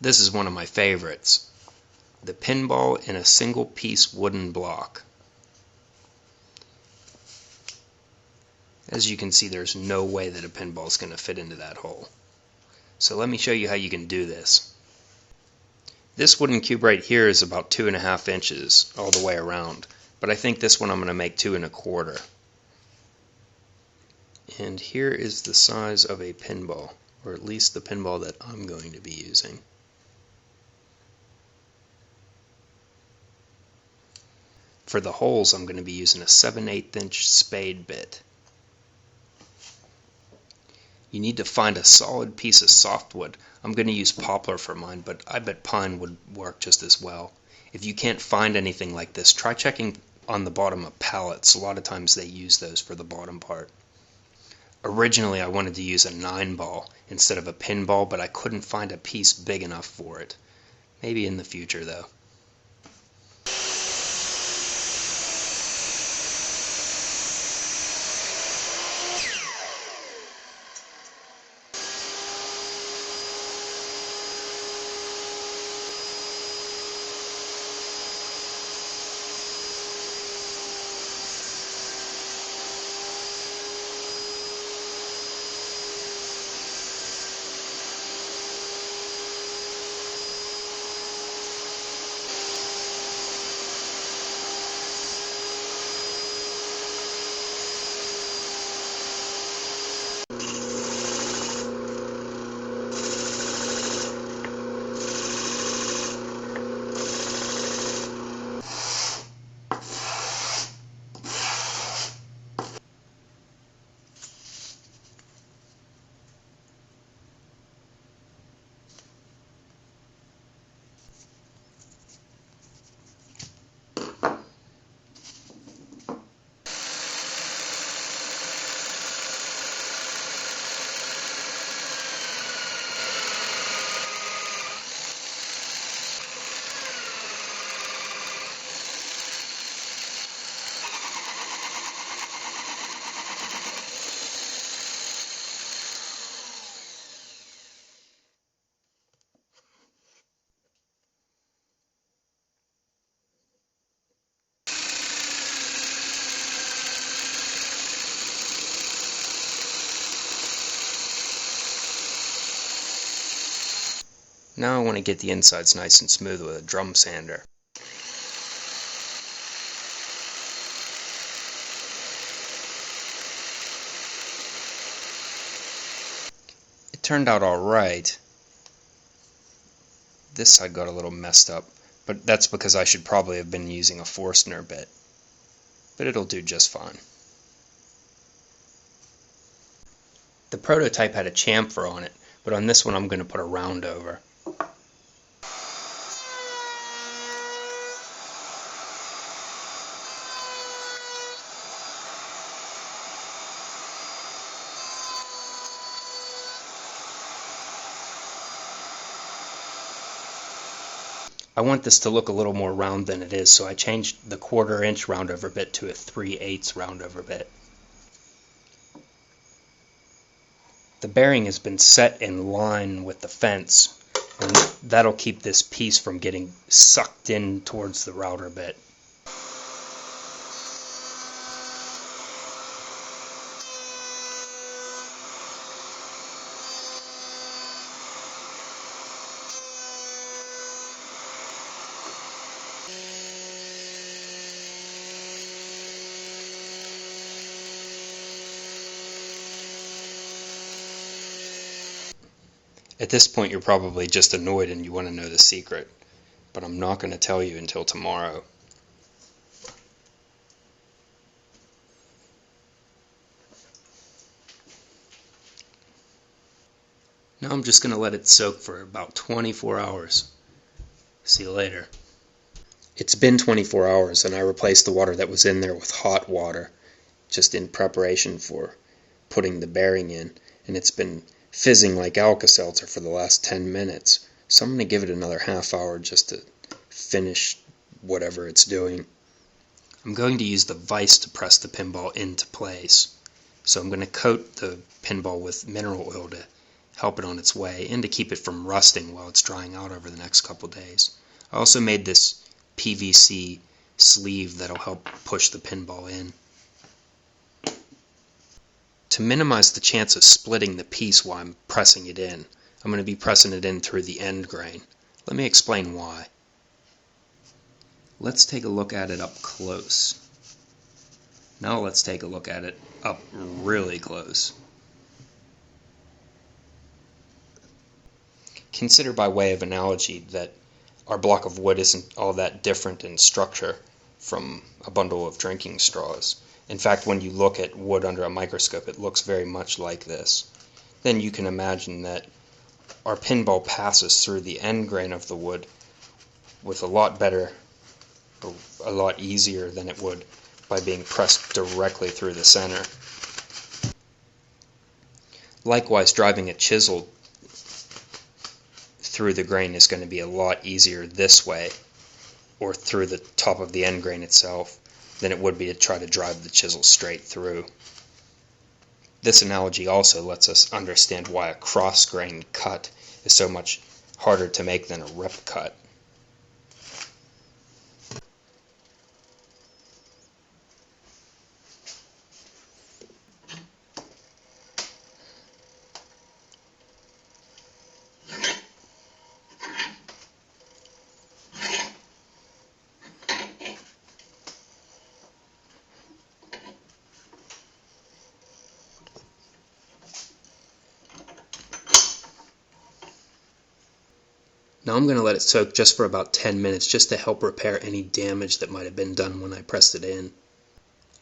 This is one of my favorites. The pinball in a single piece wooden block. As you can see, there's no way that a pinball is going to fit into that hole. So let me show you how you can do this. This wooden cube right here is about 2.5 inches all the way around, but I think this one I'm going to make 2 1/4. And here is the size of a pinball, or at least the pinball that I'm going to be using. For the holes, I'm going to be using a 7/8 inch spade bit. You need to find a solid piece of softwood. I'm going to use poplar for mine, but I bet pine would work just as well. If you can't find anything like this, try checking on the bottom of pallets. A lot of times they use those for the bottom part. Originally I wanted to use a 9-ball instead of a pinball, but I couldn't find a piece big enough for it. Maybe in the future though. Now I want to get the insides nice and smooth with a drum sander. It turned out alright. This side got a little messed up, but that's because I should probably have been using a Forstner bit. But it'll do just fine. The prototype had a chamfer on it, but on this one I'm going to put a roundover. I want this to look a little more round than it is, so I changed the 1/4 inch roundover bit to a 3/8 roundover bit. The bearing has been set in line with the fence, and that'll keep this piece from getting sucked in towards the router bit. At this point you're probably just annoyed and you want to know the secret, but I'm not going to tell you until tomorrow. Now I'm just going to let it soak for about 24 hours. See you later. It's been 24 hours and I replaced the water that was in there with hot water, just in preparation for putting the bearing in, and it's been fizzing like Alka-Seltzer for the last 10 minutes, so I'm going to give it another half hour just to finish whatever it's doing. I'm going to use the vise to press the pinball into place, so I'm going to coat the pinball with mineral oil to help it on its way and to keep it from rusting while it's drying out over the next couple days. I also made this PVC sleeve that'll help push the pinball in. To minimize the chance of splitting the piece while I'm pressing it in, I'm going to be pressing it in through the end grain. Let me explain why. Let's take a look at it up close. Now let's take a look at it up really close. Consider by way of analogy that our block of wood isn't all that different in structure from a bundle of drinking straws. In fact, when you look at wood under a microscope, it looks very much like this. Then you can imagine that our pinball passes through the end grain of the wood with a lot easier than it would by being pressed directly through the center. Likewise, driving a chisel through the grain is going to be a lot easier this way, or through the top of the end grain itself, than it would be to try to drive the chisel straight through. This analogy also lets us understand why a cross-grain cut is so much harder to make than a rip cut. Now I'm going to let it soak just for about 10 minutes just to help repair any damage that might have been done when I pressed it in.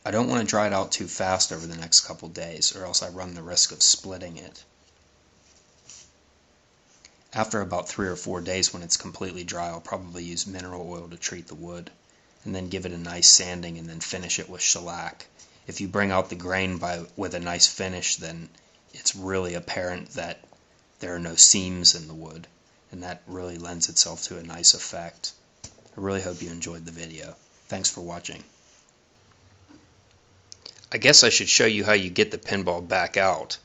I don't want to dry it out too fast over the next couple days, or else I run the risk of splitting it. After about 3 or 4 days when it's completely dry, I'll probably use mineral oil to treat the wood, and then give it a nice sanding and then finish it with shellac. If you bring out the grain with a nice finish, then it's really apparent that there are no seams in the wood, and that really lends itself to a nice effect. I really hope you enjoyed the video. Thanks for watching. I guess I should show you how you get the pinball back out.